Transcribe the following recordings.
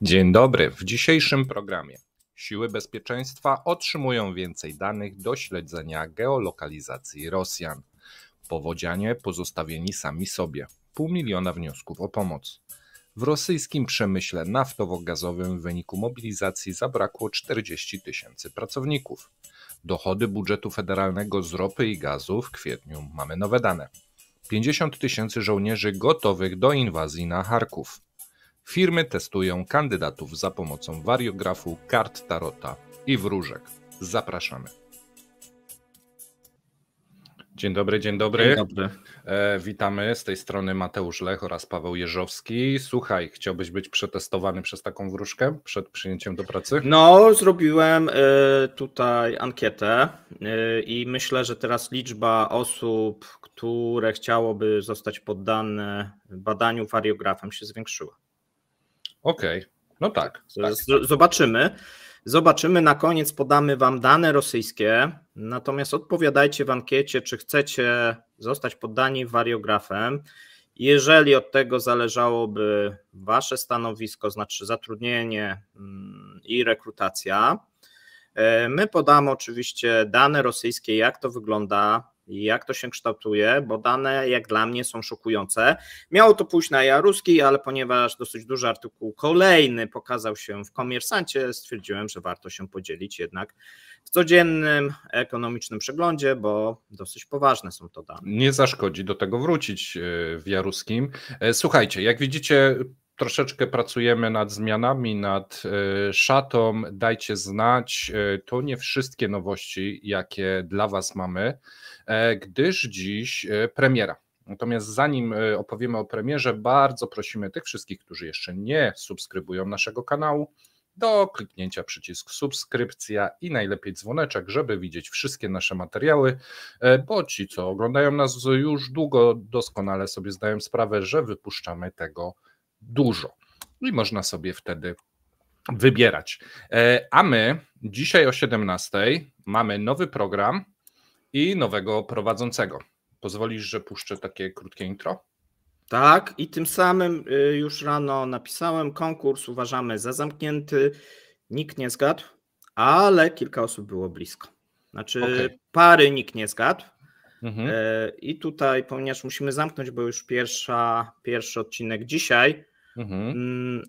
Dzień dobry. W dzisiejszym programie siły bezpieczeństwa otrzymują więcej danych do śledzenia geolokalizacji Rosjan. Powodzianie pozostawieni sami sobie. 500 000 wniosków o pomoc. W rosyjskim przemyśle naftowo-gazowym w wyniku mobilizacji zabrakło 40 000 pracowników. Dochody budżetu federalnego z ropy i gazu w kwietniu mamy nowe dane. 50 000 żołnierzy gotowych do inwazji na Charków. Firmy testują kandydatów za pomocą wariografu, kart tarota i wróżek. Zapraszamy. Dzień dobry, dzień dobry. Dzień dobry. Witamy, z tej strony Mateusz Lech oraz Paweł Jeżowski. Słuchaj, chciałbyś być przetestowany przez taką wróżkę przed przyjęciem do pracy? No, zrobiłem tutaj ankietę i myślę, że teraz liczba osób, które chciałoby zostać poddane badaniu wariografem, się zwiększyła. Okej, no tak. Zobaczymy, na koniec podamy wam dane rosyjskie, natomiast odpowiadajcie w ankiecie, czy chcecie zostać poddani wariografem. Jeżeli od tego zależałoby wasze stanowisko, znaczy zatrudnienie i rekrutacja, my podamy oczywiście dane rosyjskie, jak to wygląda, jak to się kształtuje, bo dane jak dla mnie są szokujące. Miało to pójść na Jaruski, ale ponieważ dosyć duży artykuł kolejny pokazał się w Komersancie, stwierdziłem, że warto się podzielić jednak w codziennym ekonomicznym przeglądzie, bo dosyć poważne są to dane. Nie zaszkodzi do tego wrócić w Jaruskim. Słuchajcie, jak widzicie, troszeczkę pracujemy nad zmianami, nad szatą. Dajcie znać, to nie wszystkie nowości, jakie dla Was mamy, gdyż dziś premiera. Natomiast zanim opowiemy o premierze, bardzo prosimy tych wszystkich, którzy jeszcze nie subskrybują naszego kanału, do kliknięcia przycisku subskrypcja i najlepiej dzwoneczek, żeby widzieć wszystkie nasze materiały, bo ci, co oglądają nas już długo, doskonale sobie zdają sprawę, że wypuszczamy tego dużo i można sobie wtedy wybierać. A my dzisiaj o 17:00 mamy nowy program i nowego prowadzącego. Pozwolisz, że puszczę takie krótkie intro? Tak, i tym samym już rano napisałem, konkurs uważamy za zamknięty, nikt nie zgadł, ale kilka osób było blisko. Znaczy pary nikt nie zgadł. I tutaj, ponieważ musimy zamknąć, bo już pierwszy odcinek dzisiaj,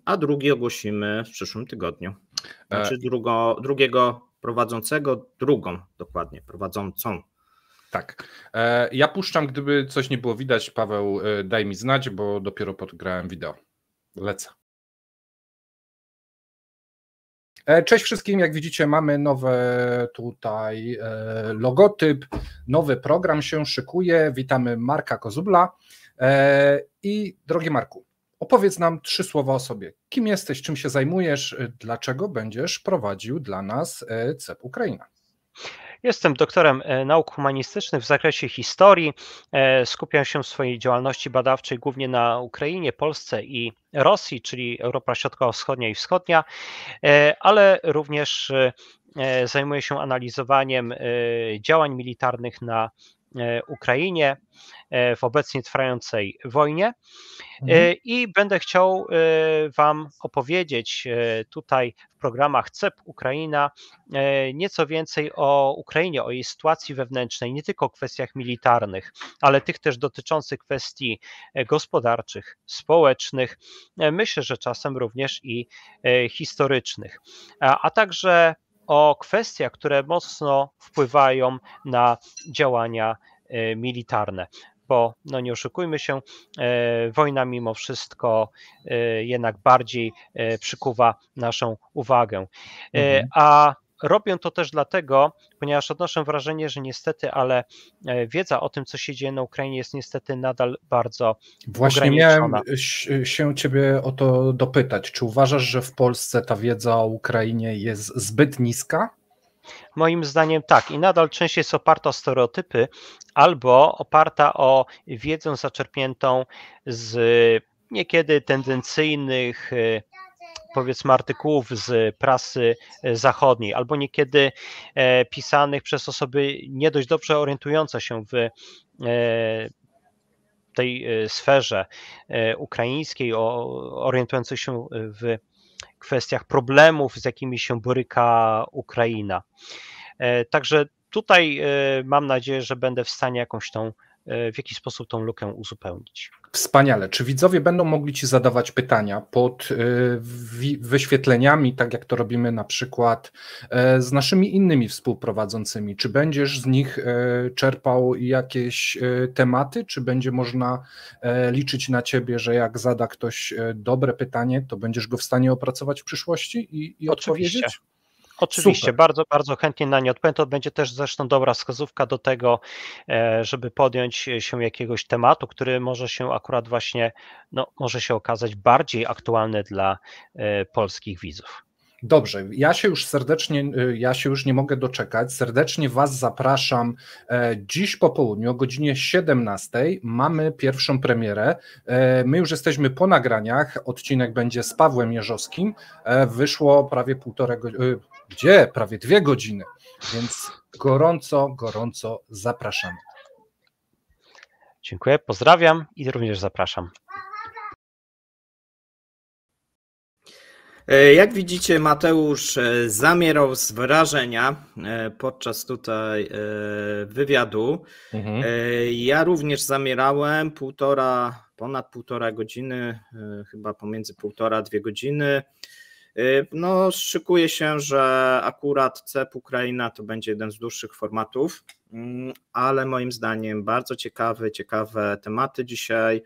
a drugi ogłosimy w przyszłym tygodniu. Znaczy drugiego prowadzącego, drugą dokładnie, prowadzącą. Tak. Ja puszczam, gdyby coś nie było widać. Paweł, daj mi znać, bo dopiero podgrałem wideo. Lecę. Cześć wszystkim, jak widzicie, mamy nowy tutaj logotyp, nowy program się szykuje. Witamy Marka Kozubla i drogi Marku, opowiedz nam 3 słowa o sobie. Kim jesteś, czym się zajmujesz, dlaczego będziesz prowadził dla nas CEP Ukraina? Jestem doktorem nauk humanistycznych w zakresie historii. Skupiam się w swojej działalności badawczej głównie na Ukrainie, Polsce i Rosji, czyli Europa Środkowo-Wschodnia i Wschodnia, ale również zajmuję się analizowaniem działań militarnych na Ukrainie w obecnie trwającej wojnie i będę chciał Wam opowiedzieć tutaj w programach CEP Ukraina nieco więcej o Ukrainie, o jej sytuacji wewnętrznej, nie tylko o kwestiach militarnych, ale tych też dotyczących kwestii gospodarczych, społecznych, myślę, że czasem również i historycznych, a także o kwestiach, które mocno wpływają na działania militarne, bo no nie oszukujmy się, wojna mimo wszystko jednak bardziej przykuwa naszą uwagę. A robię to też dlatego, ponieważ odnoszę wrażenie, że niestety, ale wiedza o tym, co się dzieje na Ukrainie, jest niestety nadal bardzo Właśnie miałem się Ciebie o to dopytać. Czy uważasz, że w Polsce ta wiedza o Ukrainie jest zbyt niska? Moim zdaniem tak i nadal częściej jest oparta o stereotypy albo oparta o wiedzę zaczerpniętą z niekiedy tendencyjnych, powiedzmy, artykułów z prasy zachodniej, albo niekiedy pisanych przez osoby nie dość dobrze orientujące się w tej sferze ukraińskiej, orientujące się w kwestiach problemów, z jakimi się boryka Ukraina. Także tutaj mam nadzieję, że będę w stanie w jakiś sposób tą lukę uzupełnić. Wspaniale. Czy widzowie będą mogli Ci zadawać pytania pod wyświetleniami, tak jak to robimy na przykład z naszymi innymi współprowadzącymi? Czy będziesz z nich czerpał jakieś tematy, czy będzie można liczyć na Ciebie, że jak zada ktoś dobre pytanie, to będziesz go w stanie opracować w przyszłości i odpowiedzieć? Oczywiście, Super. bardzo, bardzo chętnie na nie odpowiem. To będzie też zresztą dobra wskazówka do tego, żeby podjąć się jakiegoś tematu, który może się akurat właśnie, może się okazać bardziej aktualny dla polskich widzów. Dobrze, ja się już nie mogę doczekać. Serdecznie Was zapraszam. Dziś po południu o godzinie 17 mamy pierwszą premierę. My już jesteśmy po nagraniach. Odcinek będzie z Pawłem Jerzowskim. Wyszło prawie prawie 2 godziny, więc gorąco zapraszamy. Dziękuję, pozdrawiam i również zapraszam. Jak widzicie, Mateusz zamierał z wrażenia podczas tutaj wywiadu. Ja również zamierałem ponad półtora godziny, chyba pomiędzy 1,5–2 godziny. Szykuje się, że akurat CEP Ukraina to będzie jeden z dłuższych formatów, ale moim zdaniem bardzo ciekawe tematy dzisiaj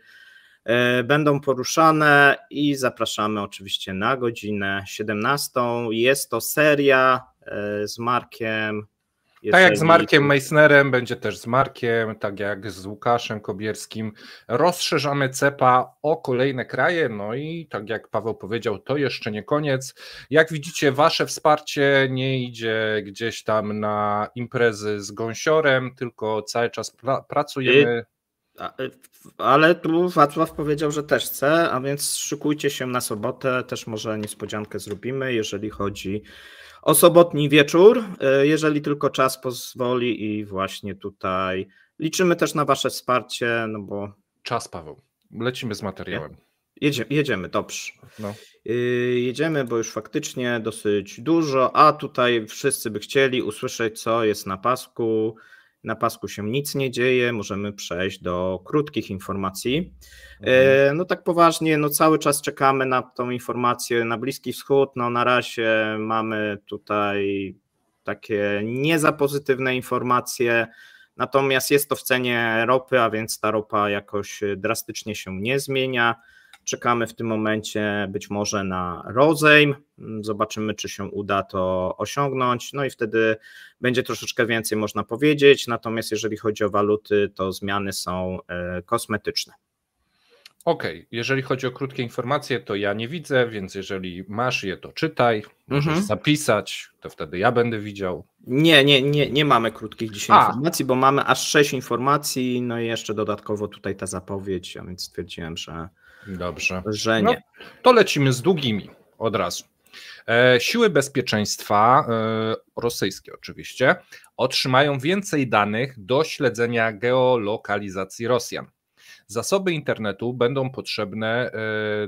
będą poruszane i zapraszamy oczywiście na godzinę 17. Jest to seria z Markiem. Tak jak z Markiem Meissnerem, będzie też z Markiem, tak jak z Łukaszem Kobierskim. Rozszerzamy CEPA o kolejne kraje, i tak jak Paweł powiedział, to jeszcze nie koniec. Jak widzicie, wasze wsparcie nie idzie gdzieś tam na imprezy z gąsiorem, tylko cały czas pracujemy. Ale tu Wacław powiedział, że też chce, a więc szykujcie się na sobotę, też może niespodziankę zrobimy, jeżeli chodzi o sobotni wieczór, jeżeli tylko czas pozwoli i właśnie tutaj liczymy też na wasze wsparcie, bo... Czas, Paweł. Lecimy z materiałem. Jedziemy, dobrze. Jedziemy, bo już faktycznie dosyć dużo, a tutaj wszyscy by chcieli usłyszeć, co jest na pasku. Na pasku się nic nie dzieje, możemy przejść do krótkich informacji. Tak poważnie, cały czas czekamy na tą informację na Bliski Wschód. Na razie mamy tutaj takie nie za pozytywne informacje, natomiast jest to w cenie ropy, a więc ta ropa jakoś drastycznie się nie zmienia. Czekamy w tym momencie być może na rozejm, zobaczymy, czy się uda to osiągnąć, i wtedy będzie troszeczkę więcej można powiedzieć, natomiast jeżeli chodzi o waluty, to zmiany są kosmetyczne. Okej, jeżeli chodzi o krótkie informacje, to ja nie widzę, więc jeżeli masz je, to czytaj, możesz zapisać, to wtedy ja będę widział. Nie mamy krótkich dzisiaj informacji, bo mamy aż 6 informacji, i jeszcze dodatkowo tutaj ta zapowiedź, a więc stwierdziłem, że dobrze, że nie. To lecimy z długimi od razu. Siły bezpieczeństwa, rosyjskie oczywiście, otrzymają więcej danych do śledzenia geolokalizacji Rosjan. Zasoby internetu będą potrzebne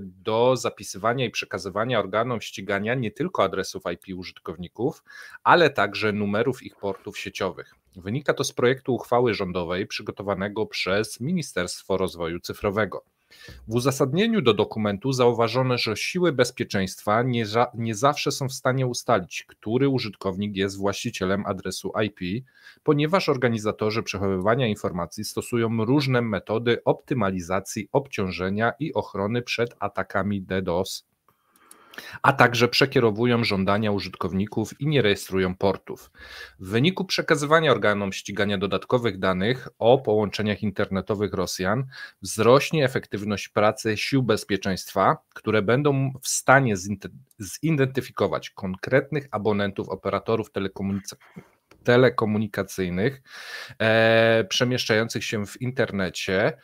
do zapisywania i przekazywania organom ścigania nie tylko adresów IP użytkowników, ale także numerów ich portów sieciowych. Wynika to z projektu uchwały rządowej przygotowanego przez Ministerstwo Rozwoju Cyfrowego. W uzasadnieniu do dokumentu zauważono, że siły bezpieczeństwa nie zawsze są w stanie ustalić, który użytkownik jest właścicielem adresu IP, ponieważ organizatorzy przechowywania informacji stosują różne metody optymalizacji obciążenia i ochrony przed atakami DDoS, a także przekierowują żądania użytkowników i nie rejestrują portów. W wyniku przekazywania organom ścigania dodatkowych danych o połączeniach internetowych Rosjan wzrośnie efektywność pracy sił bezpieczeństwa, które będą w stanie zidentyfikować konkretnych abonentów operatorów telekomunikacyjnych przemieszczających się w internecie.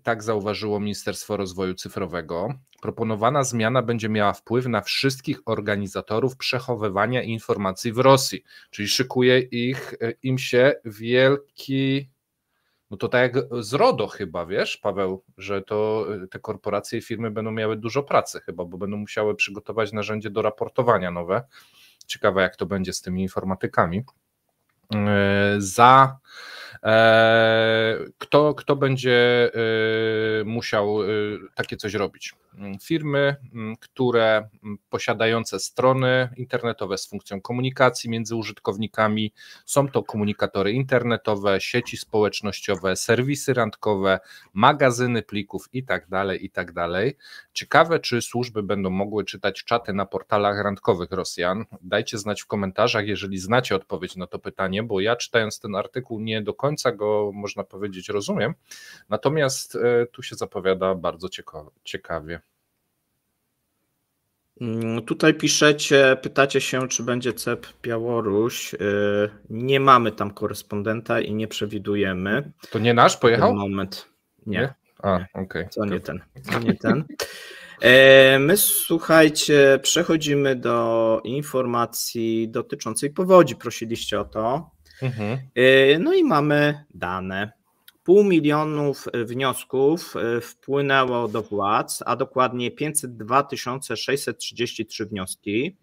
Tak zauważyło Ministerstwo Rozwoju Cyfrowego. Proponowana zmiana będzie miała wpływ na wszystkich organizatorów przechowywania informacji w Rosji, czyli szykuje im się No to tak jak z RODO chyba, wiesz, Paweł, że to te korporacje i firmy będą miały dużo pracy chyba, bo będą musiały przygotować narzędzie do raportowania nowe. Ciekawe, jak to będzie z tymi informatykami. Kto będzie musiał takie coś robić? Firmy, które posiadające strony internetowe z funkcją komunikacji między użytkownikami, są to komunikatory internetowe, sieci społecznościowe, serwisy randkowe, magazyny plików itd. Ciekawe, czy służby będą mogły czytać czaty na portalach randkowych Rosjan. Dajcie znać w komentarzach, jeżeli znacie odpowiedź na to pytanie, bo ja czytając ten artykuł nie do końca go, można powiedzieć, rozumiem, natomiast tu się zapowiada bardzo ciekawie. Tutaj pytacie się, czy będzie CEP Białoruś. Nie mamy tam korespondenta i nie przewidujemy. To nie nasz pojechał? W ten moment. Nie. Okej. To nie ten. My, słuchajcie, przechodzimy do informacji dotyczącej powodzi. Prosiliście o to. No i mamy dane. 500 000 wniosków wpłynęło do władz, a dokładnie 502 633 wnioski.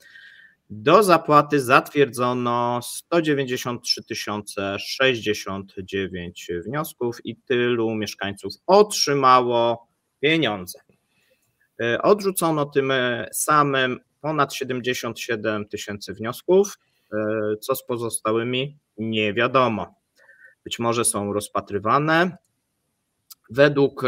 Do zapłaty zatwierdzono 193 069 wniosków i tylu mieszkańców otrzymało pieniądze. Odrzucono tym samym ponad 77 000 wniosków. Co z pozostałymi? Nie wiadomo. Być może są rozpatrywane. Według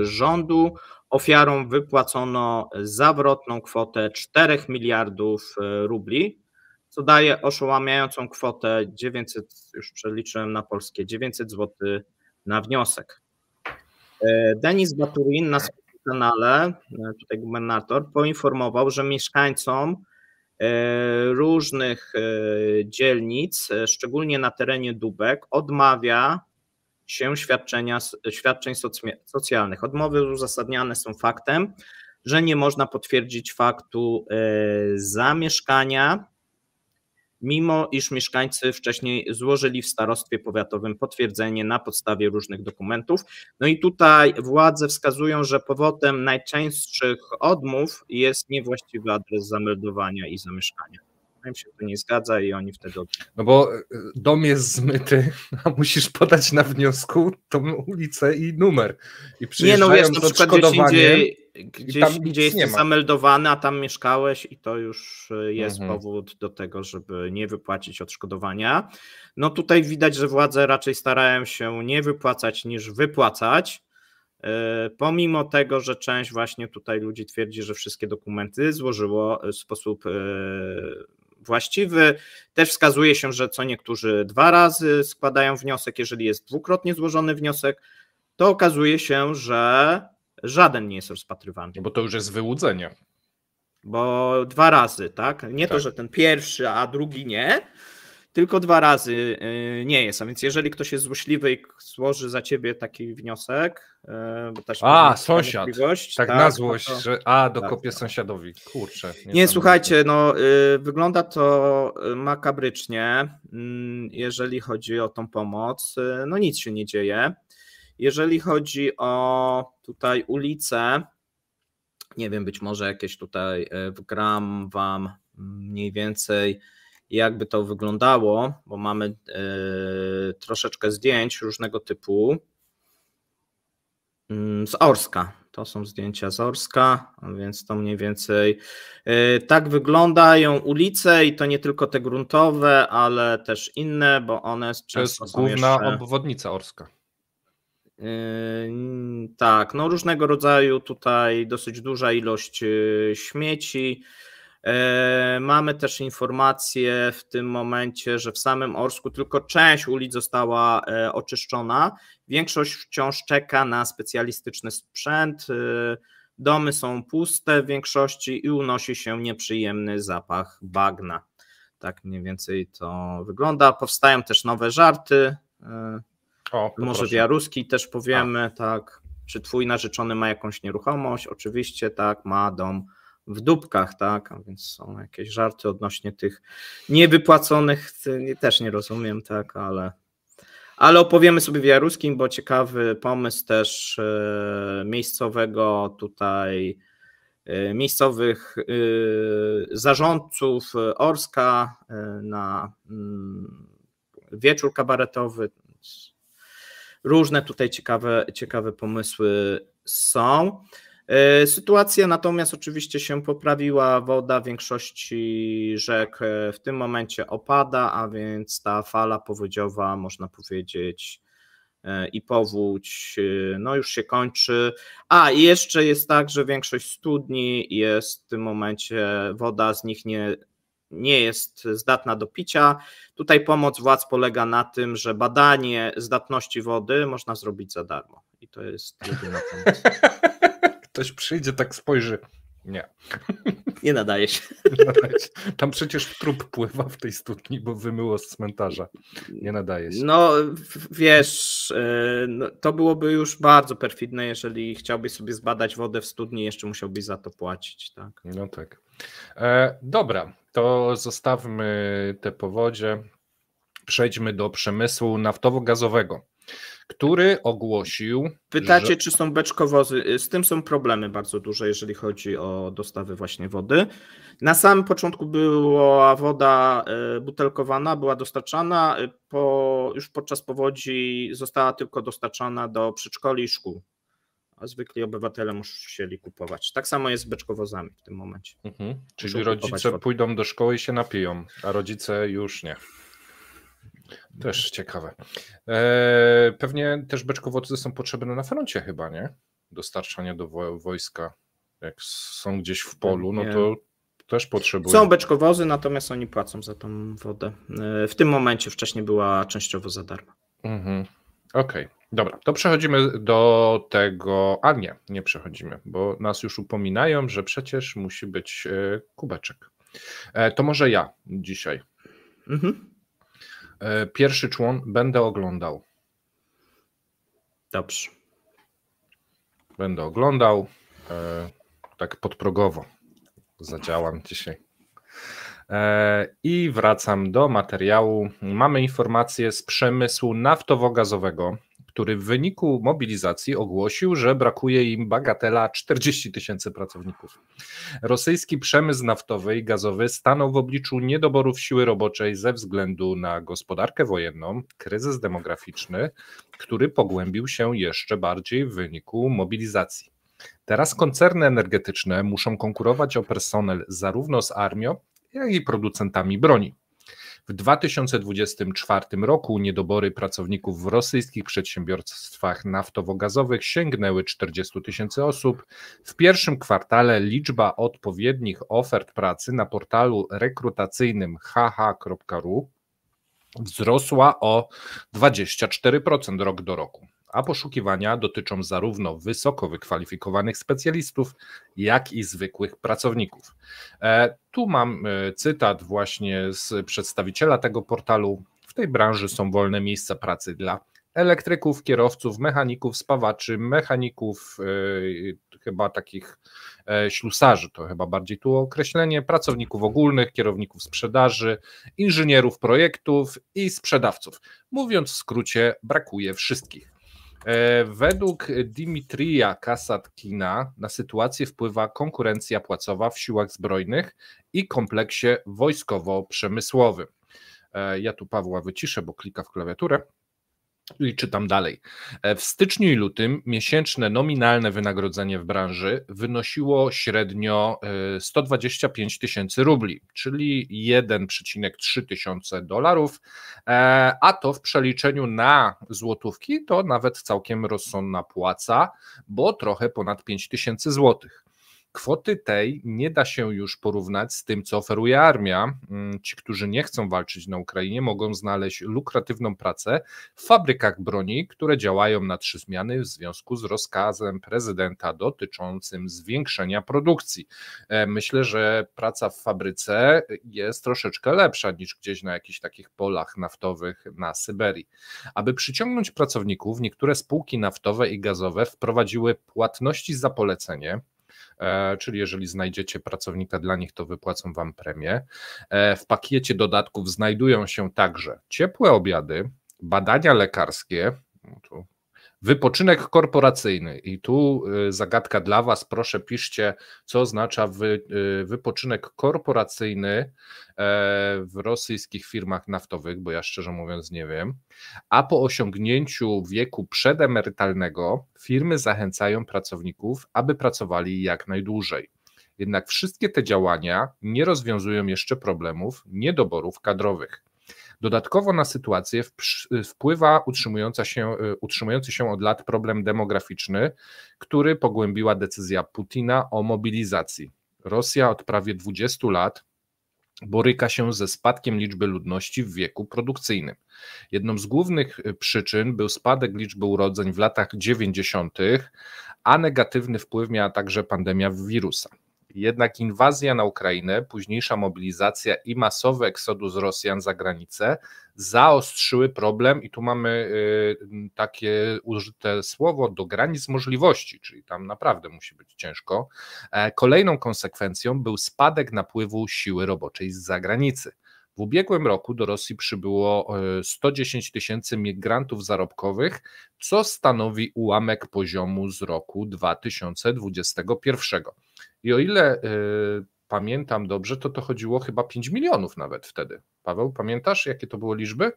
rządu ofiarom wypłacono zawrotną kwotę 4 miliardów rubli, co daje oszałamiającą kwotę 900, już przeliczyłem na polskie, 900 zł na wniosek. Denis Baturin na swoim kanale, tutaj gubernator, poinformował, że mieszkańcom różnych dzielnic, szczególnie na terenie Dubek, odmawia się świadczeń socjalnych. Odmowy uzasadniane są faktem, że nie można potwierdzić faktu zamieszkania, mimo iż mieszkańcy wcześniej złożyli w starostwie powiatowym potwierdzenie na podstawie różnych dokumentów. No i tutaj władze wskazują, że powodem najczęstszych odmów jest niewłaściwy adres zameldowania i zamieszkania. Im się to nie zgadza i oni wtedy... No bo dom jest zmyty, a musisz podać na wniosku tą ulicę i numer. I przyjeżdżają nie, no wiesz, na przykład gdzieś jest zameldowany, a tam mieszkałeś i to już jest powód do tego, żeby nie wypłacić odszkodowania. No tutaj widać, że władze raczej starają się nie wypłacać niż wypłacać, pomimo tego, że część właśnie tutaj ludzi twierdzi, że wszystkie dokumenty złożyło w sposób właściwy. Też wskazuje się, że co niektórzy 2 razy składają wniosek. Jeżeli jest dwukrotnie złożony wniosek, to okazuje się, że żaden nie jest rozpatrywany. Bo to już jest wyłudzenie. Bo 2 razy, tak? Nie to, że ten pierwszy, a drugi nie, tylko 2 razy nie jest. A więc jeżeli ktoś jest złośliwy i złoży za ciebie taki wniosek, bo też sąsiad, tak na złość, to, że dokopię sąsiadowi. Kurczę. Nie, słuchajcie, no wygląda to makabrycznie, jeżeli chodzi o tą pomoc. No nic się nie dzieje. Jeżeli chodzi o tutaj ulicę, nie wiem, być może jakieś tutaj wgram wam mniej więcej, jakby to wyglądało, bo mamy troszeczkę zdjęć różnego typu z Orska. To są zdjęcia z Orska, więc to mniej więcej tak wyglądają ulice i to nie tylko te gruntowe, ale też inne, bo one często są główna obwodnica Orska. Tak, no różnego rodzaju tutaj dosyć duża ilość śmieci. Mamy też informację w tym momencie, że w samym Orsku tylko część ulic została oczyszczona. Większość wciąż czeka na specjalistyczny sprzęt. Domy są puste w większości i unosi się nieprzyjemny zapach bagna. Tak mniej więcej to wygląda. Powstają też nowe żarty. Może w Jaruski też powiemy, tak. Czy twój narzeczony ma jakąś nieruchomość? Oczywiście tak, ma dom w Dubkach, tak, a więc są jakieś żarty odnośnie tych niewypłaconych, też nie rozumiem, tak, Ale opowiemy sobie w Jaruskim, bo ciekawy pomysł też miejscowych zarządców Orska na wieczór kabaretowy. Różne tutaj ciekawe pomysły są. Sytuacja natomiast oczywiście się poprawiła, woda w większości rzek w tym momencie opada, a więc ta fala powodziowa, można powiedzieć, i powódź no już się kończy. I jeszcze jest tak, że większość studni jest w tym momencie, woda z nich nie jest zdatna do picia. Tutaj pomoc władz polega na tym, że badanie zdatności wody można zrobić za darmo i to jest jedyna pomoc. Ktoś przyjdzie, tak spojrzy. Nie nadaje się. Tam przecież trup pływa w tej studni, bo wymyło z cmentarza. Nie nadaje się. No wiesz, to byłoby już bardzo perfidne, jeżeli chciałbyś sobie zbadać wodę w studni, jeszcze musiałbyś za to płacić. Tak? No tak. Dobra, to zostawmy te powodzie. Przejdźmy do przemysłu naftowo-gazowego, który ogłosił... Pytacie, czy są beczkowozy? Z tym są problemy bardzo duże, jeżeli chodzi o dostawy właśnie wody. Na samym początku była woda butelkowana, była dostarczana, już podczas powodzi została tylko dostarczana do przedszkoli i szkół, a zwykli obywatele musieli kupować. Tak samo jest z beczkowozami w tym momencie. Czyli rodzice pójdą do szkoły i się napiją, a rodzice już nie. Też ciekawe. Pewnie też beczkowozy są potrzebne na froncie chyba, nie? Dostarczanie do wojska. Jak są gdzieś w polu, no to też potrzebują. Są beczkowozy, natomiast oni płacą za tą wodę. W tym momencie wcześniej była częściowo za darmo. Okej, dobra, to przechodzimy do tego, nie przechodzimy, bo nas już upominają, że przecież musi być kubeczek. To może ja dzisiaj. Pierwszy człon będę oglądał. Dobrze. Będę oglądał, tak podprogowo zadziałam dzisiaj. I wracam do materiału. Mamy informację z przemysłu naftowo-gazowego, który w wyniku mobilizacji ogłosił, że brakuje im bagatela 40 000 pracowników. Rosyjski przemysł naftowy i gazowy stanął w obliczu niedoborów siły roboczej ze względu na gospodarkę wojenną, kryzys demograficzny, który pogłębił się jeszcze bardziej w wyniku mobilizacji. Teraz koncerny energetyczne muszą konkurować o personel zarówno z armią, jak i producentami broni. W 2024 roku niedobory pracowników w rosyjskich przedsiębiorstwach naftowo-gazowych sięgnęły 40 000 osób. W pierwszym kwartale liczba odpowiednich ofert pracy na portalu rekrutacyjnym hh.ru wzrosła o 24% rok do roku, a poszukiwania dotyczą zarówno wysoko wykwalifikowanych specjalistów, jak i zwykłych pracowników. Tu mam cytat właśnie z przedstawiciela tego portalu. W tej branży są wolne miejsca pracy dla elektryków, kierowców, mechaników, spawaczy, mechaników, chyba takich ślusarzy, to chyba bardziej tu określenie, pracowników ogólnych, kierowników sprzedaży, inżynierów projektów i sprzedawców. Mówiąc w skrócie, brakuje wszystkich. Według Dimitrija Kasatkina na sytuację wpływa konkurencja płacowa w siłach zbrojnych i kompleksie wojskowo-przemysłowym. Ja tu Pawła wyciszę, bo klika w klawiaturę i czytam dalej. W styczniu i lutym miesięczne nominalne wynagrodzenie w branży wynosiło średnio 125 000 rubli, czyli 1,3 tysiące dolarów, a to w przeliczeniu na złotówki to nawet całkiem rozsądna płaca, bo trochę ponad 5 000 złotych. Kwoty tej nie da się już porównać z tym, co oferuje armia. Ci, którzy nie chcą walczyć na Ukrainie, mogą znaleźć lukratywną pracę w fabrykach broni, które działają na 3 zmiany w związku z rozkazem prezydenta dotyczącym zwiększenia produkcji. Myślę, że praca w fabryce jest troszeczkę lepsza niż gdzieś na jakichś takich polach naftowych na Syberii. Aby przyciągnąć pracowników, niektóre spółki naftowe i gazowe wprowadziły płatności za polecenie, czyli jeżeli znajdziecie pracownika dla nich, to wypłacą wam premię. W pakiecie dodatków znajdują się także ciepłe obiady, badania lekarskie, wypoczynek korporacyjny. I tu zagadka dla Was, proszę piszcie, co oznacza wypoczynek korporacyjny w rosyjskich firmach naftowych, bo ja szczerze mówiąc nie wiem. A po osiągnięciu wieku przedemerytalnego firmy zachęcają pracowników, aby pracowali jak najdłużej. Jednak wszystkie te działania nie rozwiązują jeszcze problemów niedoborów kadrowych. Dodatkowo na sytuację wpływa utrzymujący się od lat problem demograficzny, który pogłębiła decyzja Putina o mobilizacji. Rosja od prawie 20 lat boryka się ze spadkiem liczby ludności w wieku produkcyjnym. Jedną z głównych przyczyn był spadek liczby urodzeń w latach 90., a negatywny wpływ miała także pandemia wirusa. Jednak inwazja na Ukrainę, późniejsza mobilizacja i masowy eksodus Rosjan za granicę zaostrzyły problem i tu mamy takie użyte słowo do granic możliwości, czyli tam naprawdę musi być ciężko. Kolejną konsekwencją był spadek napływu siły roboczej z zagranicy. W ubiegłym roku do Rosji przybyło 110 000 migrantów zarobkowych, co stanowi ułamek poziomu z roku 2021. I o ile pamiętam dobrze, to chodziło chyba 5 milionów nawet wtedy. Paweł, pamiętasz, jakie to były liczby?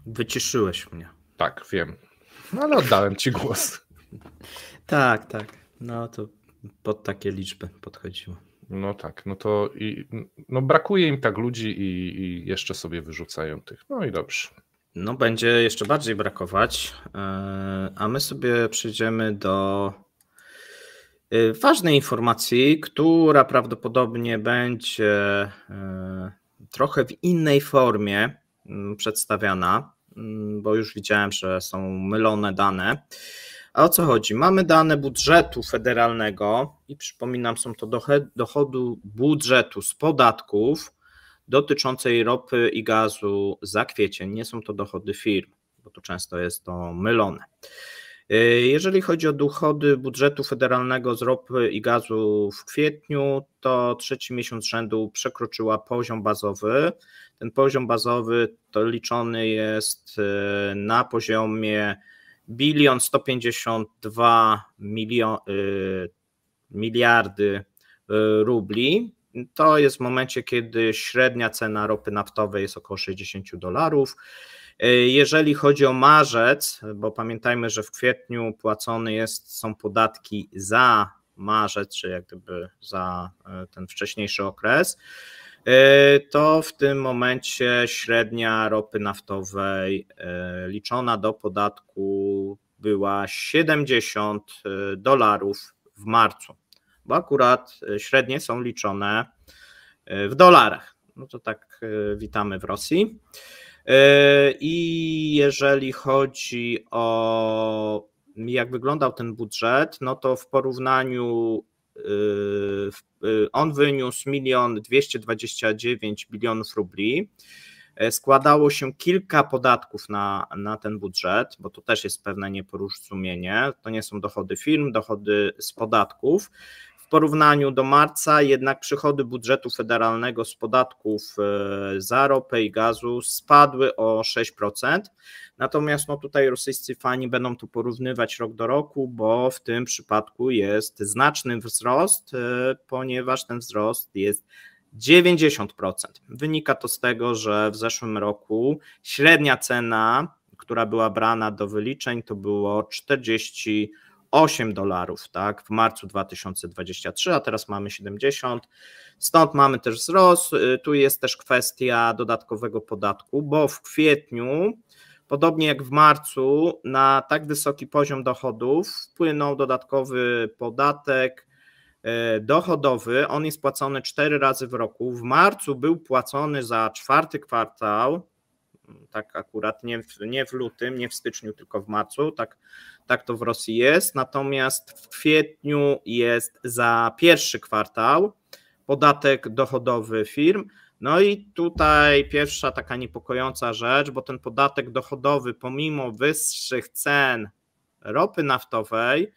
Wyciszyłeś mnie. Tak, wiem. No ale oddałem Ci głos. Tak. No to pod takie liczby podchodziło. No tak, no to brakuje im tak ludzi i jeszcze sobie wyrzucają tych. No i dobrze. No będzie jeszcze bardziej brakować, a my sobie przejdziemy do ważnej informacji, która prawdopodobnie będzie trochę w innej formie przedstawiana, bo już widziałem, że są mylone dane. A o co chodzi? Mamy dane budżetu federalnego i przypominam, są to dochody budżetu z podatków dotyczącej ropy i gazu za kwiecień. Nie są to dochody firm, bo to często jest to mylone. Jeżeli chodzi o dochody budżetu federalnego z ropy i gazu w kwietniu, to trzeci miesiąc rzędu przekroczyła poziom bazowy. Ten poziom bazowy to liczony jest na poziomie 1 152 miliardy rubli. To jest w momencie, kiedy średnia cena ropy naftowej jest około $60. Jeżeli chodzi o marzec, bo pamiętajmy, że w kwietniu płacone są podatki za marzec, czy jak gdyby za ten wcześniejszy okres, to w tym momencie średnia ropy naftowej liczona do podatku była $70 w marcu, bo akurat średnie są liczone w dolarach. No to tak witamy w Rosji. I jeżeli chodzi o jak wyglądał ten budżet, no to w porównaniu on wyniósł 1 229 000 000 rubli. Składało się kilka podatków na ten budżet, bo to też jest pewne nieporozumienie. To nie są dochody firm, dochody z podatków. W porównaniu do marca jednak przychody budżetu federalnego z podatków za ropę i gazu spadły o 6%. Natomiast no tutaj rosyjscy fani będą to porównywać rok do roku, bo w tym przypadku jest znaczny wzrost, ponieważ ten wzrost jest 90%. Wynika to z tego, że w zeszłym roku średnia cena, która była brana do wyliczeń, to było $48, tak, w marcu 2023, a teraz mamy 70, stąd mamy też wzrost. Tu jest też kwestia dodatkowego podatku, bo w kwietniu, podobnie jak w marcu, na tak wysoki poziom dochodów wpłynął dodatkowy podatek dochodowy. On jest płacony 4 razy w roku. W marcu był płacony za 4. kwartał, tak akurat nie w lutym, nie w styczniu, tylko w marcu, tak to w Rosji jest, natomiast w kwietniu jest za 1. kwartał podatek dochodowy firm. No i tutaj pierwsza taka niepokojąca rzecz, bo ten podatek dochodowy pomimo wyższych cen ropy naftowej,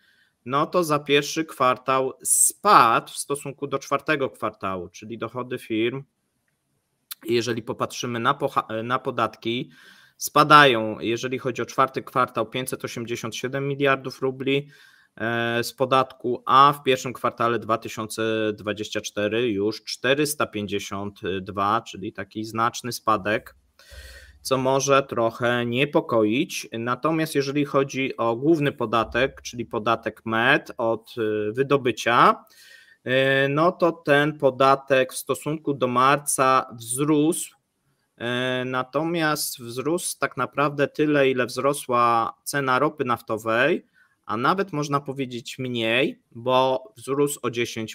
no to za 1. kwartał spadł w stosunku do 4. kwartału, czyli dochody firm Jeżeli popatrzymy na podatki, spadają, jeżeli chodzi o czwarty kwartał, 587 miliardów rubli z podatku, a w pierwszym kwartale 2024 już 452, czyli taki znaczny spadek, co może trochę niepokoić. Natomiast jeżeli chodzi o główny podatek, czyli podatek MET od wydobycia, no to ten podatek w stosunku do marca wzrósł, natomiast wzrósł tak naprawdę tyle, ile wzrosła cena ropy naftowej, a nawet można powiedzieć mniej, bo wzrósł o 10%.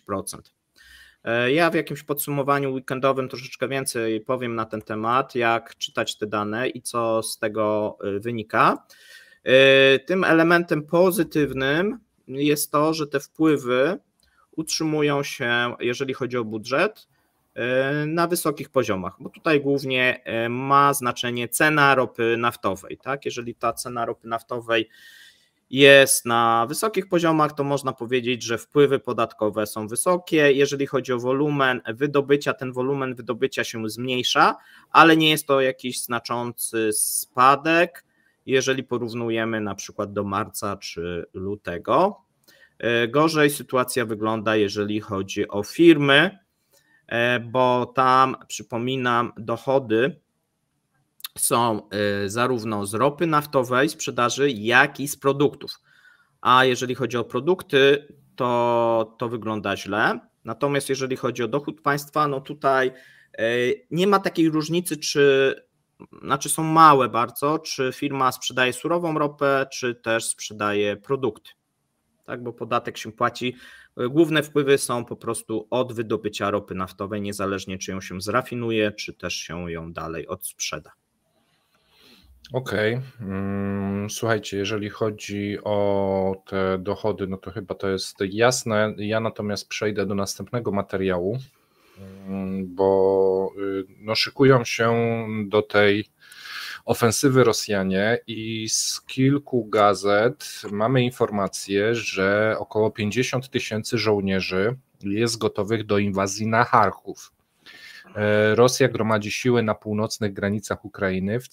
Ja w jakimś podsumowaniu weekendowym troszeczkę więcej powiem na ten temat, jak czytać te dane i co z tego wynika. Tym elementem pozytywnym jest to, że te wpływy utrzymują się, jeżeli chodzi o budżet, na wysokich poziomach, bo tutaj głównie ma znaczenie cena ropy naftowej. Tak? Jeżeli ta cena ropy naftowej jest na wysokich poziomach, to można powiedzieć, że wpływy podatkowe są wysokie. Jeżeli chodzi o wolumen wydobycia, ten wolumen wydobycia się zmniejsza, ale nie jest to jakiś znaczący spadek, jeżeli porównujemy na przykład do marca czy lutego. Gorzej sytuacja wygląda, jeżeli chodzi o firmy, bo tam, przypominam, dochody są zarówno z ropy naftowej, sprzedaży, jak i z produktów. A jeżeli chodzi o produkty, to wygląda źle. Natomiast jeżeli chodzi o dochód państwa, no tutaj nie ma takiej różnicy, znaczy są małe bardzo, czy firma sprzedaje surową ropę, czy też sprzedaje produkty. Tak, bo podatek się płaci. Główne wpływy są po prostu od wydobycia ropy naftowej, niezależnie czy ją się zrafinuje, czy też się ją dalej odsprzeda. Okej. Słuchajcie, jeżeli chodzi o te dochody, no to chyba to jest jasne. Ja natomiast przejdę do następnego materiału, bo no, szykują się do tej ofensywy Rosjanie i z kilku gazet mamy informację, że około 50 000 żołnierzy jest gotowych do inwazji na Charków. Rosja gromadzi siły na północnych granicach Ukrainy w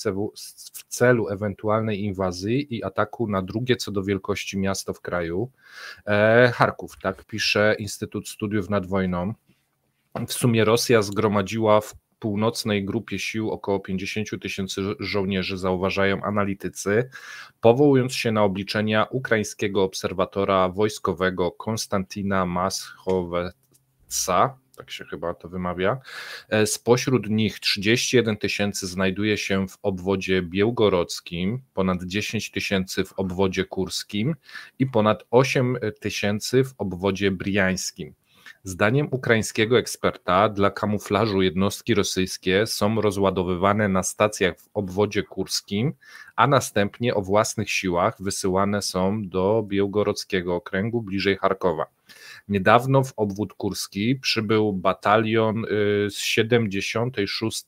celu ewentualnej inwazji i ataku na drugie co do wielkości miasto w kraju, Charków, tak pisze Instytut Studiów nad Wojną. W sumie Rosja zgromadziła w północnej grupie sił około 50 000 żołnierzy, zauważają analitycy, powołując się na obliczenia ukraińskiego obserwatora wojskowego Konstantina Maschoweca, tak się chyba to wymawia. Spośród nich 31 000 znajduje się w obwodzie białgorodzkim, ponad 10 000 w obwodzie kurskim i ponad 8 000 w obwodzie briańskim. Zdaniem ukraińskiego eksperta, dla kamuflażu jednostki rosyjskie są rozładowywane na stacjach w obwodzie kurskim, a następnie o własnych siłach wysyłane są do białgorodzkiego okręgu bliżej Charkowa. Niedawno w obwód kurski przybył batalion z 76.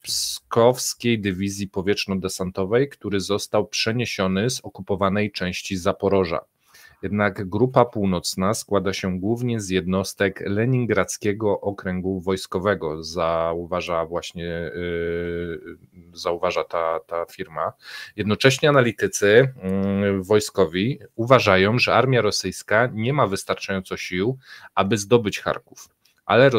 Pskowskiej Dywizji Powietrzno-Desantowej, który został przeniesiony z okupowanej części Zaporoża. Jednak Grupa Północna składa się głównie z jednostek Leningradzkiego Okręgu Wojskowego, zauważa ta firma. Jednocześnie analitycy wojskowi uważają, że armia rosyjska nie ma wystarczająco sił, aby zdobyć Charków, ale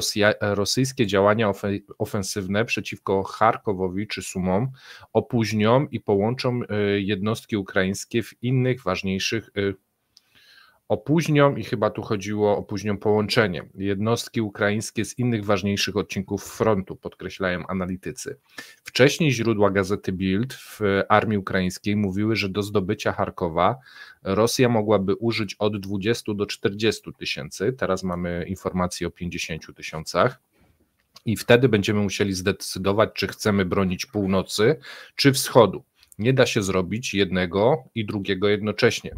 rosyjskie działania ofensywne przeciwko Charkowowi czy Sumom opóźnią i połączą jednostki ukraińskie w innych ważniejszych chyba tu chodziło o połączenie jednostki ukraińskie z innych ważniejszych odcinków frontu, podkreślają analitycy. Wcześniej źródła gazety Bild w armii ukraińskiej mówiły, że do zdobycia Charkowa Rosja mogłaby użyć od 20 do 40 000, teraz mamy informacje o 50 000 i wtedy będziemy musieli zdecydować, czy chcemy bronić północy, czy wschodu. Nie da się zrobić jednego i drugiego jednocześnie,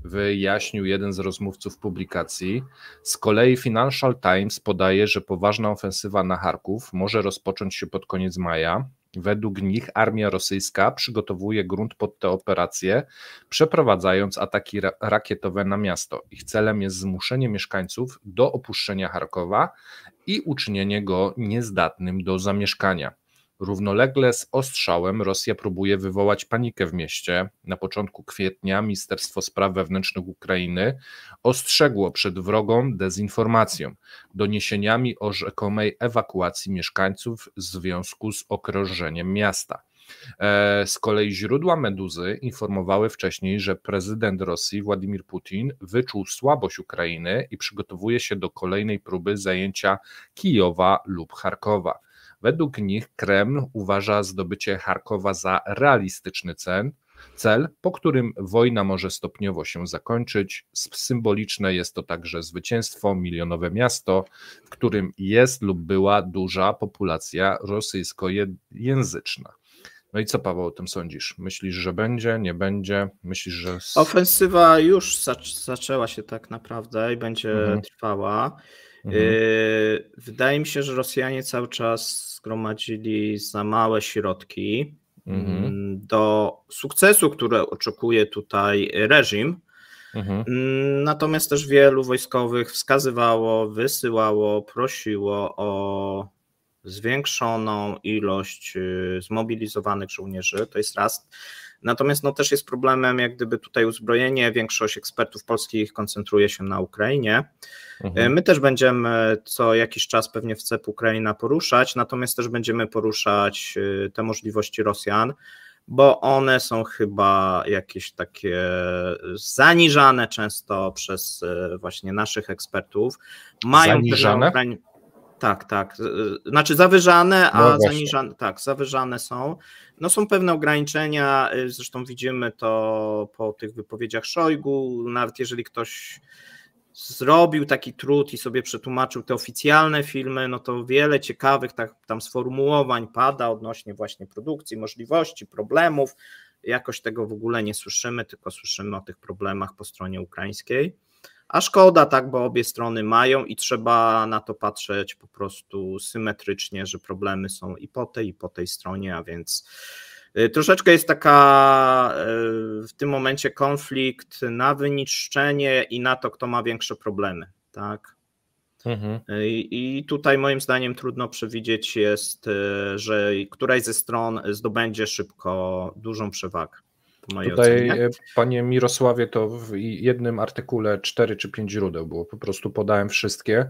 wyjaśnił jeden z rozmówców publikacji. Z kolei Financial Times podaje, że poważna ofensywa na Charków może rozpocząć się pod koniec maja. Według nich armia rosyjska przygotowuje grunt pod tę operację, przeprowadzając ataki rakietowe na miasto. Ich celem jest zmuszenie mieszkańców do opuszczenia Charkowa i uczynienie go niezdatnym do zamieszkania. Równolegle z ostrzałem Rosja próbuje wywołać panikę w mieście. Na początku kwietnia Ministerstwo Spraw Wewnętrznych Ukrainy ostrzegło przed wrogą dezinformacją, doniesieniami o rzekomej ewakuacji mieszkańców w związku z okrążeniem miasta. Z kolei źródła Meduzy informowały wcześniej, że prezydent Rosji Władimir Putin wyczuł słabość Ukrainy i przygotowuje się do kolejnej próby zajęcia Kijowa lub Charkowa. Według nich Kreml uważa zdobycie Charkowa za realistyczny cel, po którym wojna może stopniowo się zakończyć. Symboliczne jest to także zwycięstwo, milionowe miasto, w którym jest lub była duża populacja rosyjskojęzyczna. No i co, Paweł, o tym sądzisz? Myślisz, że będzie, nie będzie? Myślisz, że... Ofensywa już zaczęła się tak naprawdę i będzie trwała. Wydaje mi się, że Rosjanie cały czas zgromadzili za małe środki do sukcesu, który oczekuje tutaj reżim. Natomiast też wielu wojskowych wskazywało, wysyłało, prosiło o zwiększoną ilość zmobilizowanych żołnierzy, to jest raz. Natomiast no, też jest problemem jak gdyby tutaj uzbrojenie, większość ekspertów polskich koncentruje się na Ukrainie. My też będziemy co jakiś czas pewnie w CEP Ukraina poruszać, natomiast też będziemy poruszać te możliwości Rosjan, bo one są chyba jakieś takie zaniżane często przez właśnie naszych ekspertów. Mają zaniżane? Tak. Znaczy zawyżane, a zaniżane, tak, zawyżane są. No są pewne ograniczenia, zresztą widzimy to po tych wypowiedziach Szojgu, nawet jeżeli ktoś zrobił taki trud i sobie przetłumaczył te oficjalne filmy, no to wiele ciekawych tam sformułowań pada odnośnie właśnie produkcji, możliwości, problemów. Jakoś tego w ogóle nie słyszymy, tylko słyszymy o tych problemach po stronie ukraińskiej. A szkoda, tak, bo obie strony mają i trzeba na to patrzeć po prostu symetrycznie, że problemy są i po tej stronie, a więc troszeczkę jest taka w tym momencie konflikt na wyniszczenie i na to, kto ma większe problemy, tak. I tutaj moim zdaniem trudno przewidzieć jest, że któraś ze stron zdobędzie szybko dużą przewagę. Tutaj, panie Mirosławie, to w jednym artykule 4 czy 5 źródeł było, po prostu podałem wszystkie.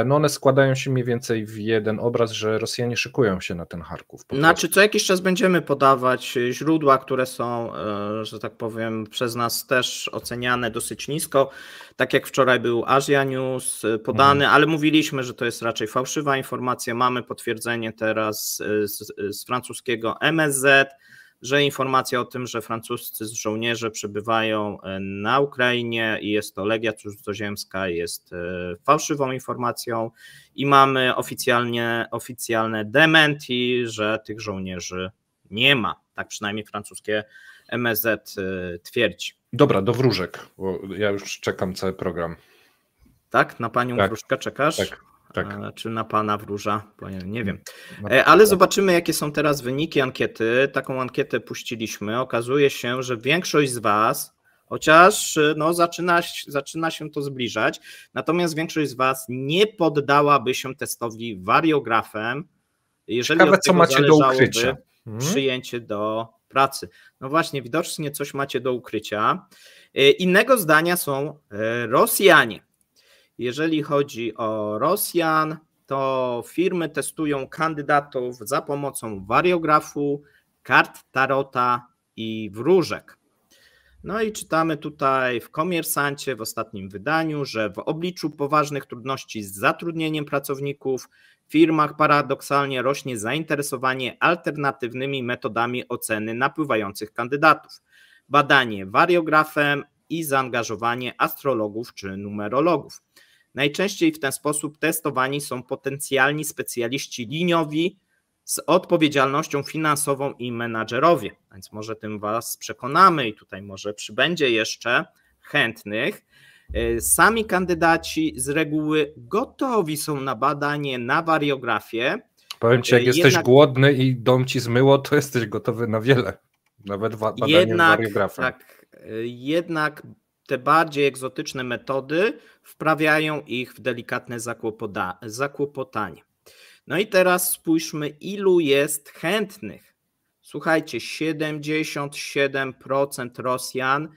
No one składają się mniej więcej w jeden obraz, że Rosjanie szykują się na ten Charków. Znaczy co jakiś czas będziemy podawać źródła, które są, że tak powiem, przez nas też oceniane dosyć nisko, tak jak wczoraj był Asia News podany, ale mówiliśmy, że to jest raczej fałszywa informacja. Mamy potwierdzenie teraz z francuskiego MSZ, że informacja o tym, że francuscy żołnierze przebywają na Ukrainie i jest to legia cudzoziemska, jest fałszywą informacją i mamy oficjalne dementi, że tych żołnierzy nie ma. Tak przynajmniej francuskie MSZ twierdzi. Dobra, do wróżek, bo ja już czekam cały program. Tak? Na panią wróżkę czekasz? Tak. Czy na pana wróża? Nie wiem. Ale zobaczymy, jakie są teraz wyniki ankiety. Taką ankietę puściliśmy. Okazuje się, że większość z was, chociaż no, zaczyna się to zbliżać, natomiast większość z was nie poddałaby się testowi wariografem, jeżeli ciekawe, od tego co macie do ukrycia. Przyjęcie do pracy. No właśnie, widocznie coś macie do ukrycia. Innego zdania są Rosjanie. Jeżeli chodzi o Rosjan, to firmy testują kandydatów za pomocą wariografu, kart tarota i wróżek. No i czytamy tutaj w Komersancie w ostatnim wydaniu, że w obliczu poważnych trudności z zatrudnieniem pracowników w firmach paradoksalnie rośnie zainteresowanie alternatywnymi metodami oceny napływających kandydatów. Badanie wariografem i zaangażowanie astrologów czy numerologów. Najczęściej w ten sposób testowani są potencjalni specjaliści liniowi z odpowiedzialnością finansową i menadżerowie, więc może tym was przekonamy i tutaj może przybędzie jeszcze chętnych. Sami kandydaci z reguły gotowi są na badanie na wariografię. Powiem ci, jak jesteś głodny i dom ci zmyło, to jesteś gotowy na wiele, nawet badanie wariografem. Tak, jednak te bardziej egzotyczne metody wprawiają ich w delikatne zakłopotanie. No i teraz spójrzmy, ilu jest chętnych. Słuchajcie, 77% Rosjan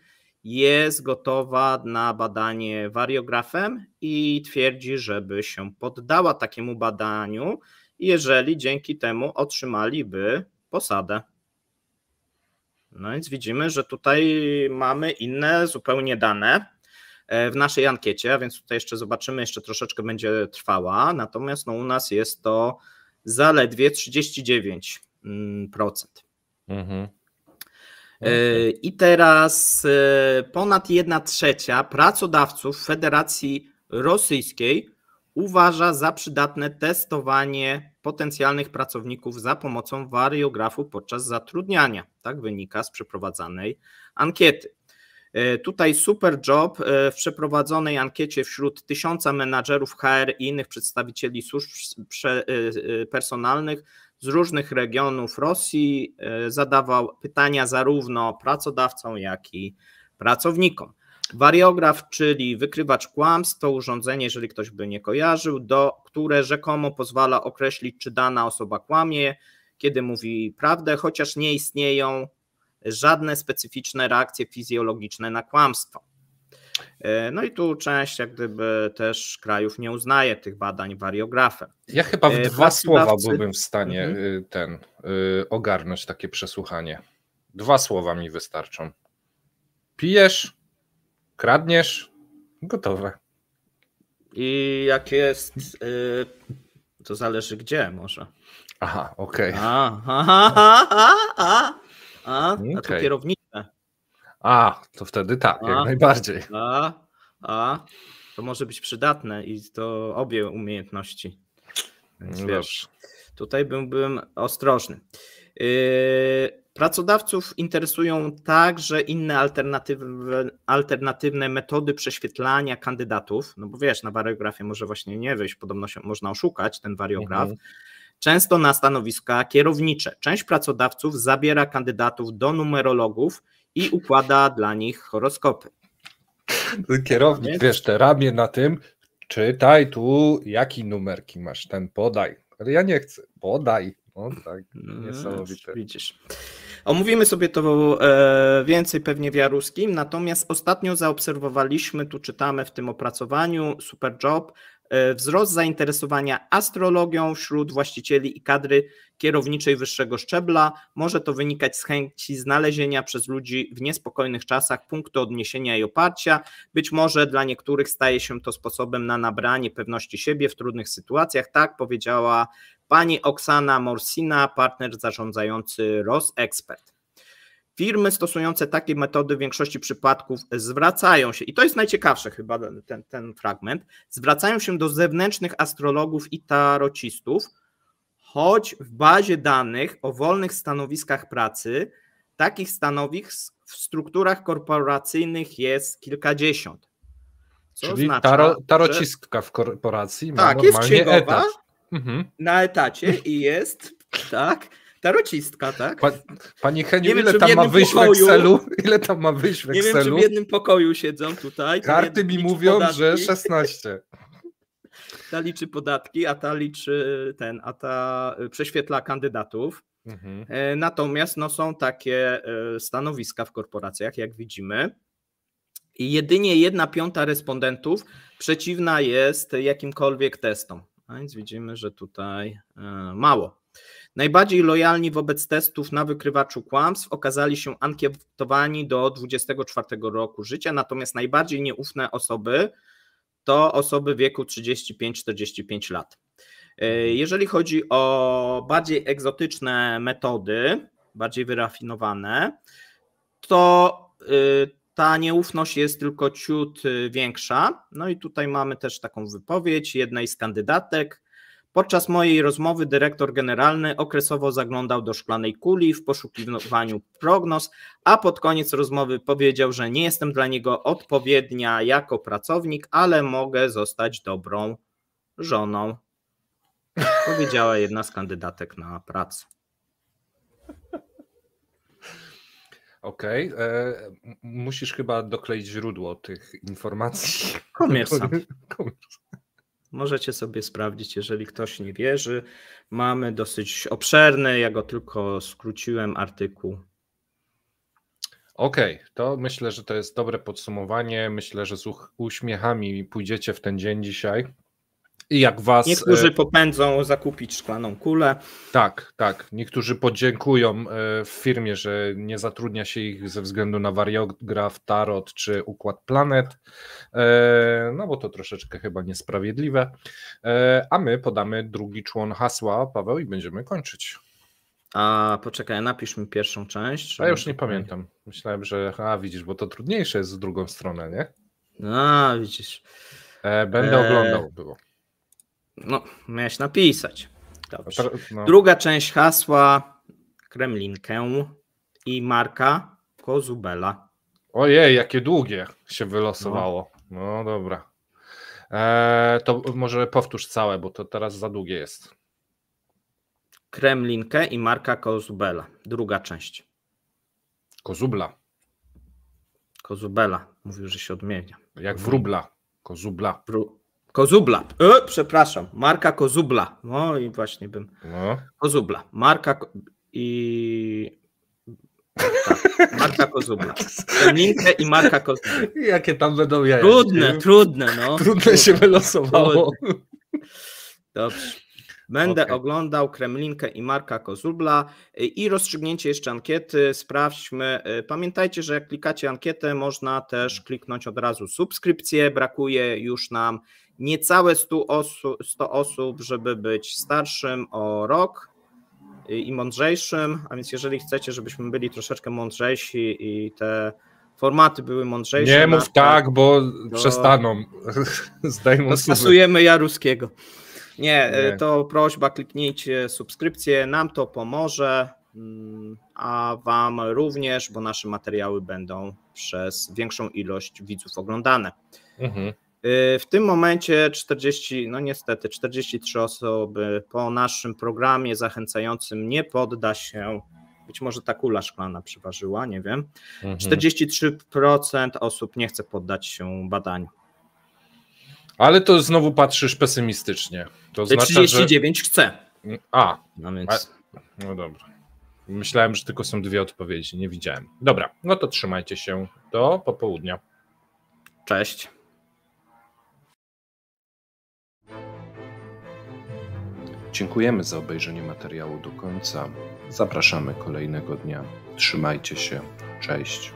jest gotowa na badanie wariografem i twierdzi, żeby się poddała takiemu badaniu, jeżeli dzięki temu otrzymaliby posadę. No więc widzimy, że tutaj mamy inne zupełnie dane w naszej ankiecie, a więc tutaj jeszcze zobaczymy, jeszcze troszeczkę będzie trwała, natomiast no u nas jest to zaledwie 39%. Mhm. I teraz ponad 1/3 pracodawców Federacji Rosyjskiej uważa za przydatne testowanie potencjalnych pracowników za pomocą wariografu podczas zatrudniania. Tak wynika z przeprowadzanej ankiety. Tutaj Superjob w przeprowadzonej ankiecie wśród 1000 menadżerów HR i innych przedstawicieli służb personalnych z różnych regionów Rosji zadawał pytania zarówno pracodawcom, jak i pracownikom. Wariograf, czyli wykrywacz kłamstw, to urządzenie, jeżeli ktoś by nie kojarzył, które rzekomo pozwala określić, czy dana osoba kłamie, kiedy mówi prawdę, chociaż nie istnieją żadne specyficzne reakcje fizjologiczne na kłamstwo. No i tu część jak gdyby też krajów nie uznaje tych badań wariografem. Ja chyba w 2 słowa byłbym w stanie ogarnąć takie przesłuchanie. 2 słowa mi wystarczą. Pijesz, kradniesz, gotowe. I jak jest, to zależy gdzie może. Aha, okej. A to kierownicze. To wtedy tak, jak najbardziej. To może być przydatne i to obie umiejętności. Więc wiesz, tutaj byłbym ostrożny. Pracodawców interesują także inne alternatywne metody prześwietlania kandydatów, no bo wiesz, na wariografie może właśnie nie wyjść, podobno można oszukać ten wariograf. Często na stanowiska kierownicze. Część pracodawców zabiera kandydatów do numerologów i układa dla nich horoskopy. Kierownik, wiesz, te ramię na tym, czytaj tu, jaki numerki masz, ten podaj. Ale ja nie chcę, podaj. O tak, niesamowite. Widzisz. Omówimy sobie to więcej pewnie w Jaruskim, natomiast ostatnio zaobserwowaliśmy, tu czytamy w tym opracowaniu Superjob, wzrost zainteresowania astrologią wśród właścicieli i kadry kierowniczej wyższego szczebla. Może to wynikać z chęci znalezienia przez ludzi w niespokojnych czasach punktu odniesienia i oparcia. Być może dla niektórych staje się to sposobem na nabranie pewności siebie w trudnych sytuacjach. Tak powiedziała pani Oksana Morsina, partner zarządzający RosExpert. Firmy stosujące takie metody w większości przypadków zwracają się, i to jest najciekawsze chyba ten fragment, zwracają się do zewnętrznych astrologów i tarocistów, choć w bazie danych o wolnych stanowiskach pracy takich stanowisk w strukturach korporacyjnych jest kilkadziesiąt. Czyli tarocistka w korporacji ma tak, jest księgowa etat. Na etacie i jest, tak, tarocistka, tak? Pani Heniu, ile tam ma wyjść w Excelu? Ile tam ma wyjść w Excelu? Nie wiem, czy w jednym pokoju siedzą tutaj. Karty mi mówią, podatki. Że 16. Ta liczy podatki, a ta prześwietla kandydatów. Natomiast są takie stanowiska w korporacjach, jak widzimy. I jedynie 1/5 respondentów przeciwna jest jakimkolwiek testom. A więc widzimy, że tutaj mało. Najbardziej lojalni wobec testów na wykrywaczu kłamstw okazali się ankietowani do 24 roku życia, natomiast najbardziej nieufne osoby to osoby w wieku 35-45 lat. Jeżeli chodzi o bardziej egzotyczne metody, bardziej wyrafinowane, to ta nieufność jest tylko ciut większa. No i tutaj mamy też taką wypowiedź jednej z kandydatek. Podczas mojej rozmowy dyrektor generalny okresowo zaglądał do szklanej kuli w poszukiwaniu prognoz, a pod koniec rozmowy powiedział, że nie jestem dla niego odpowiednia jako pracownik, ale mogę zostać dobrą żoną. Powiedziała jedna z kandydatek na pracę. Okej. Musisz chyba dokleić źródło tych informacji. Komersant. Możecie sobie sprawdzić, jeżeli ktoś nie wierzy. Mamy dosyć obszerny, ja go tylko skróciłem, artykuł. Okej, to myślę, że to jest dobre podsumowanie. Myślę, że z uśmiechami pójdziecie w ten dzień dzisiaj. I jak was. Niektórzy popędzą zakupić szklaną kulę. Tak. Niektórzy podziękują w firmie, że nie zatrudnia się ich ze względu na wariograf, tarot czy układ planet. No bo to troszeczkę chyba niesprawiedliwe. A my podamy drugi człon hasła, Paweł, i będziemy kończyć. A poczekaj, napisz mi pierwszą część. Ja już nie pamiętam. Myślałem, że widzisz, bo to trudniejsze jest z drugą stronę, nie? Widzisz. Będę oglądał, było. No, miałeś napisać. Dobrze. No. Druga część hasła, Kremlinkę i Marka Kozubela. Ojej, jakie długie się wylosowało. No dobra. To może powtórz całe, bo to teraz za długie jest. Kremlinkę i Marka Kozubela. Druga część. Kozubla. Kozubela. Mówił, że się odmienia. Jak wróbla. Kozubla. Kozubla. Przepraszam. Marka Kozubla. No i właśnie bym. No. Kozubla. Marka Kozubla. Kremlinkę i Marka Kozubla. Jakie tam będą jaja? Trudne, no. Trudne się wylosowało. Dobrze. Będę oglądał Kremlinkę i Marka Kozubla i rozstrzygnięcie jeszcze ankiety. Sprawdźmy. Pamiętajcie, że jak klikacie ankietę, można też kliknąć od razu subskrypcję. Brakuje już nam niecałe 100 osób, żeby być starszym o rok i mądrzejszym. A więc jeżeli chcecie, żebyśmy byli troszeczkę mądrzejsi i te formaty były mądrzejsze. Nie mów tak, bo przestaną. Zdejmą stosujemy Jaruskiego. Nie, to prośba, kliknijcie subskrypcję, nam to pomoże, a wam również, bo nasze materiały będą przez większą ilość widzów oglądane. W tym momencie 43 osoby po naszym programie zachęcającym nie podda się, być może ta kula szklana przeważyła, nie wiem, 43% osób nie chce poddać się badaniu. Ale to znowu patrzysz pesymistycznie. To znaczy, 39 że... chce. No więc... No dobra. Myślałem, że tylko są dwie odpowiedzi, nie widziałem. Dobra, no to trzymajcie się do popołudnia. Cześć. Dziękujemy za obejrzenie materiału do końca. Zapraszamy kolejnego dnia. Trzymajcie się. Cześć.